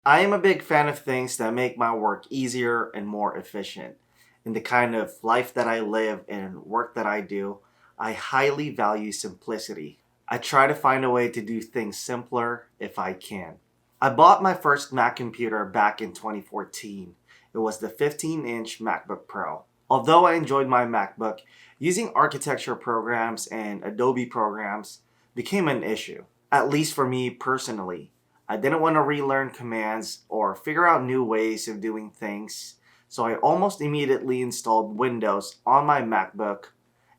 I am a big fan of things that make my work easier and more efficient. In the kind of life that I live and work that I do, I highly value simplicity. I try to find a way to do things simpler if I can. I bought my first Mac computer back in 2014. It was the 15-inch MacBook Pro. Although I enjoyed my MacBook, using architecture programs and Adobe programs became an issue, at least for me personally. I didn't want to relearn commands or figure out new ways of doing things, so I almost immediately installed Windows on my MacBook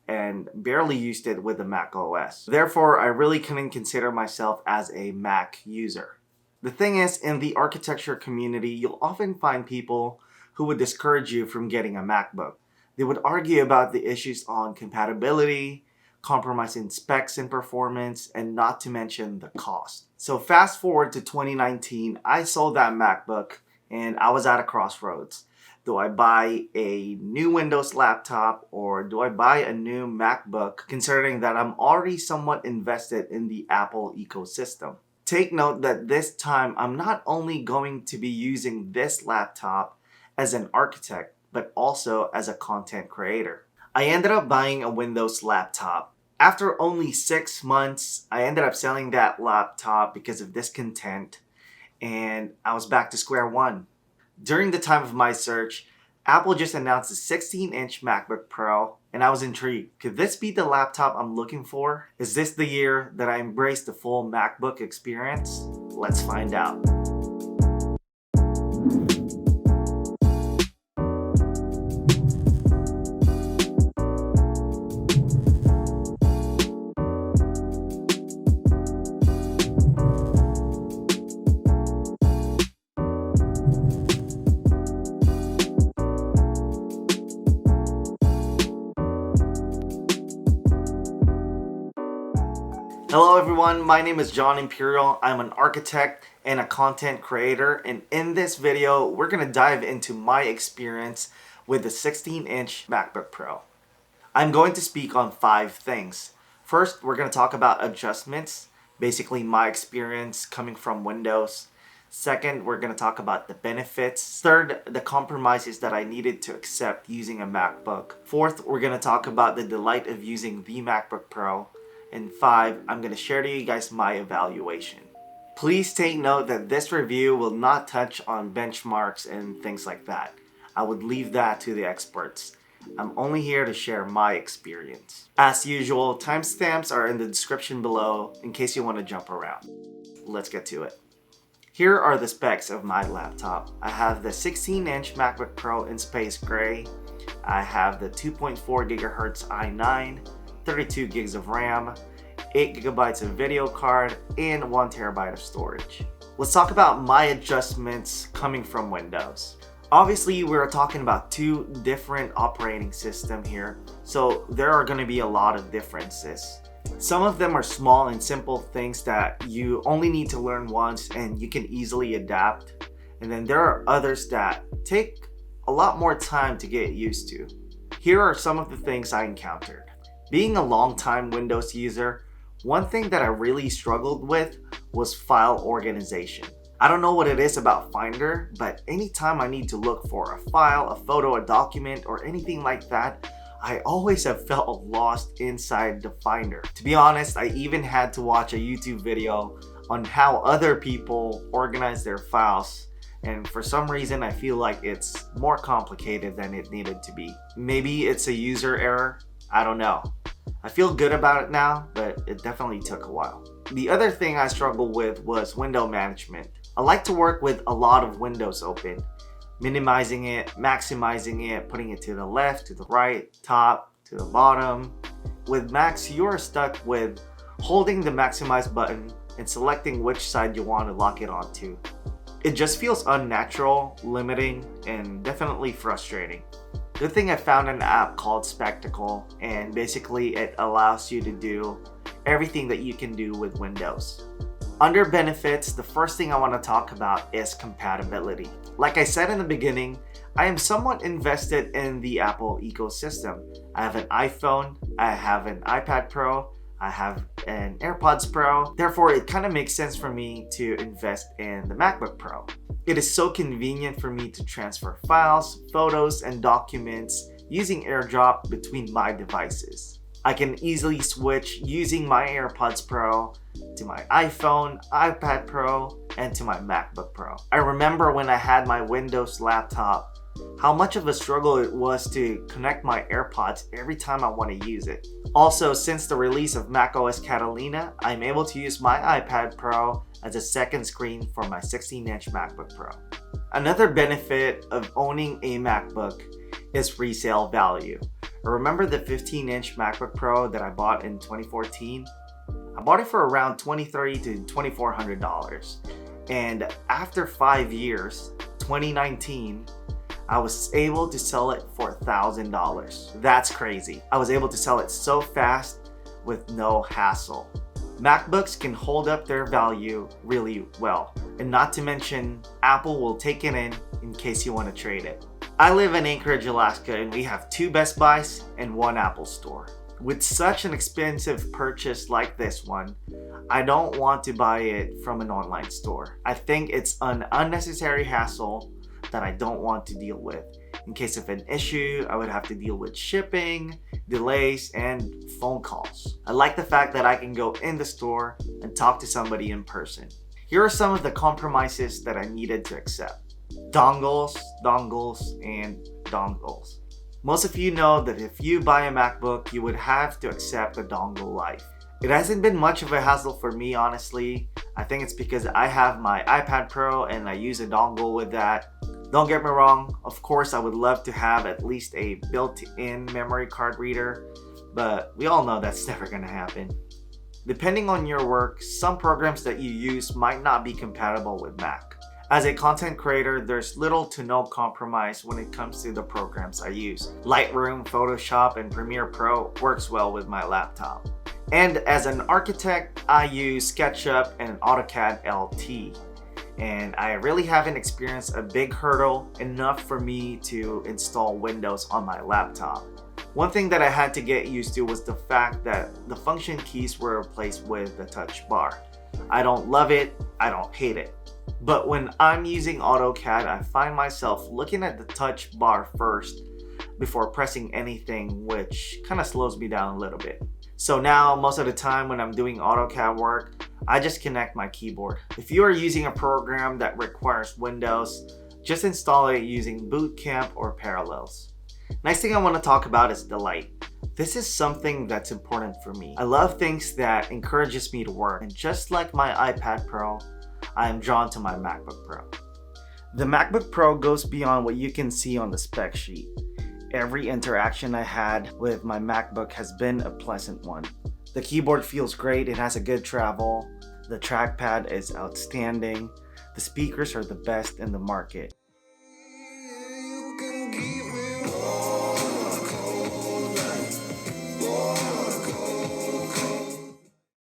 and barely used it with the Mac OS. Therefore, I really couldn't consider myself as a Mac user. The thing is, in the architecture community, you'll often find people who would discourage you from getting a MacBook. They would argue about the issues on compatibility, compromise in specs and performance, and not to mention the cost. So fast forward to 2019, I sold that MacBook and I was at a crossroads. Do I buy a new Windows laptop or do I buy a new MacBook, considering that I'm already somewhat invested in the Apple ecosystem? Take note that this time I'm not only going to be using this laptop as an architect, but also as a content creator. I ended up buying a Windows laptop. After only 6 months, I ended up selling that laptop because of discontent, and I was back to square one. During the time of my search, Apple just announced a 16-inch MacBook Pro, and I was intrigued. Could this be the laptop I'm looking for? Is this the year that I embrace the full MacBook experience? Let's find out. Hello everyone, my name is John Imperial. I'm an architect and a content creator, and in this video we're going to dive into my experience with the 16-inch MacBook Pro. I'm going to speak on 5 things. First, we're going to talk about adjustments, basically my experience coming from Windows. Second, we're going to talk about the benefits. Third, the compromises that I needed to accept using a MacBook. Fourth, we're going to talk about the delight of using the MacBook Pro. And 5, I'm going to share to you guys my evaluation. Please take note that this review will not touch on benchmarks and things like that. I would leave that to the experts. I'm only here to share my experience. As usual, timestamps are in the description below in case you want to jump around. Let's get to it. Here are the specs of my laptop. I have the 16-inch MacBook Pro in space gray. I have the 2.4 GHz i9, 32 gigs of RAM, 8 gigabytes of video card, and 1 terabyte of storage. Let's talk about my adjustments coming from Windows. Obviously, we're talking about 2 different operating systems here, so there are going to be a lot of differences. Some of them are small and simple things that you only need to learn once and you can easily adapt. And then there are others that take a lot more time to get used to. Here are some of the things I encountered. Being a long-time Windows user, one thing that I really struggled with was file organization. I don't know what it is about Finder, but anytime I need to look for a file, a photo, a document, or anything like that, I always have felt lost inside the Finder. To be honest, I even had to watch a YouTube video on how other people organize their files, and for some reason I feel like it's more complicated than it needed to be. Maybe it's a user error, I don't know. I feel good about it now, but it definitely took a while. The other thing I struggled with was window management. I like to work with a lot of windows open, minimizing it, maximizing it, putting it to the left, to the right, top, to the bottom. With Macs, you're stuck with holding the maximize button and selecting which side you want to lock it onto. It just feels unnatural, limiting, and definitely frustrating. Good thing I found an app called Spectacle, and basically it allows you to do everything that you can do with Windows. Under benefits, the first thing I want to talk about is compatibility. Like I said in the beginning, I am somewhat invested in the Apple ecosystem. I have an iPhone, I have an iPad Pro, I have an AirPods Pro. Therefore, it kind of makes sense for me to invest in the MacBook Pro. It is so convenient for me to transfer files, photos, and documents using AirDrop between my devices. I can easily switch using my AirPods Pro to my iPhone, iPad Pro, and to my MacBook Pro. I remember when I had my Windows laptop, how much of a struggle it was to connect my AirPods every time I want to use it. Also, since the release of macOS Catalina, I'm able to use my iPad Pro as a second screen for my 16-inch MacBook Pro. Another benefit of owning a MacBook is resale value. Remember the 15-inch MacBook Pro that I bought in 2014? I bought it for around $2,300 to $2,400. And after 5 years, 2019, I was able to sell it for $1,000. That's crazy. I was able to sell it so fast with no hassle. MacBooks can hold up their value really well. And not to mention, Apple will take it in case you want to trade it. I live in Anchorage, Alaska, and we have 2 Best Buys and 1 Apple store. With such an expensive purchase like this one, I don't want to buy it from an online store. I think it's an unnecessary hassle that I don't want to deal with. In case of an issue, I would have to deal with shipping, delays, and phone calls. I like the fact that I can go in the store and talk to somebody in person. Here are some of the compromises that I needed to accept. Dongles, and dongles. Most of you know that if you buy a MacBook, you would have to accept the dongle life. It hasn't been much of a hassle for me, honestly. I think it's because I have my iPad Pro and I use a dongle with that. Don't get me wrong, of course I would love to have at least a built-in memory card reader, but we all know that's never gonna happen. Depending on your work, some programs that you use might not be compatible with Mac. As a content creator, there's little to no compromise when it comes to the programs I use. Lightroom, Photoshop, and Premiere Pro works well with my laptop. And as an architect, I use SketchUp and AutoCAD LT. And I really haven't experienced a big hurdle enough for me to install Windows on my laptop. One thing that I had to get used to was the fact that the function keys were replaced with the touch bar. I don't love it, I don't hate it. But when I'm using AutoCAD, I find myself looking at the touch bar first before pressing anything, which kind of slows me down a little bit. So now, most of the time when I'm doing AutoCAD work, I just connect my keyboard. If you are using a program that requires Windows, just install it using Boot Camp or Parallels. Next thing I want to talk about is delight. This is something that's important for me. I love things that encourages me to work, and just like my iPad Pro, I am drawn to my MacBook Pro. The MacBook Pro goes beyond what you can see on the spec sheet. Every interaction I had with my MacBook has been a pleasant one. The keyboard feels great, it has a good travel, the trackpad is outstanding, the speakers are the best in the market.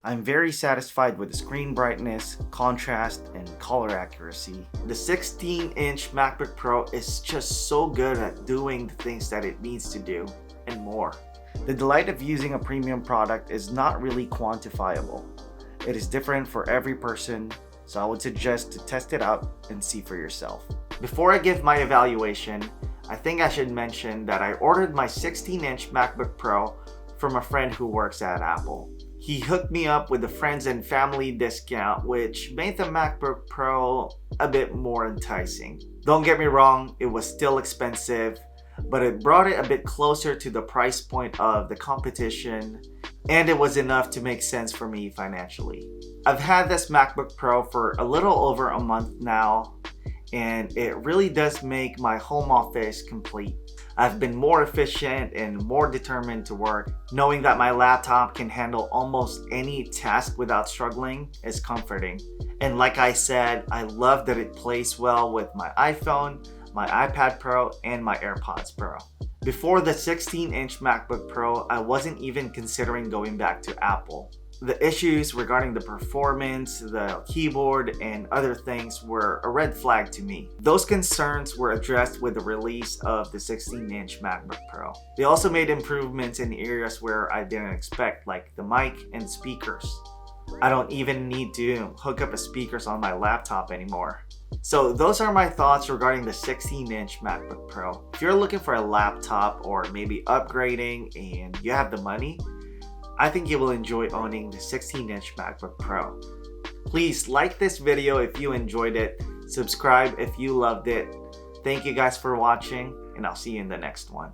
I'm very satisfied with the screen brightness, contrast, and color accuracy. The 16-inch MacBook Pro is just so good at doing the things that it needs to do, and more. The delight of using a premium product is not really quantifiable. It is different for every person, so I would suggest to test it out and see for yourself. Before I give my evaluation, I think I should mention that I ordered my 16-inch MacBook Pro from a friend who works at Apple. He hooked me up with a friends and family discount, which made the MacBook Pro a bit more enticing. Don't get me wrong, it was still expensive, but it brought it a bit closer to the price point of the competition, and it was enough to make sense for me financially. I've had this MacBook Pro for a little over a month now, and it really does make my home office complete. I've been more efficient and more determined to work. Knowing that my laptop can handle almost any task without struggling is comforting. And like I said, I love that it plays well with my iPhone, my iPad Pro, and my AirPods Pro. Before the 16-inch MacBook Pro, I wasn't even considering going back to Apple. The issues regarding the performance, the keyboard, and other things were a red flag to me. Those concerns were addressed with the release of the 16-inch MacBook Pro. They also made improvements in areas where I didn't expect, like the mic and speakers. I don't even need to hook up the speakers on my laptop anymore. So those are my thoughts regarding the 16-inch MacBook Pro. If you're looking for a laptop or maybe upgrading and you have the money, I think you will enjoy owning the 16-inch MacBook Pro. Please like this video if you enjoyed it, subscribe if you loved it. Thank you guys for watching, and I'll see you in the next one.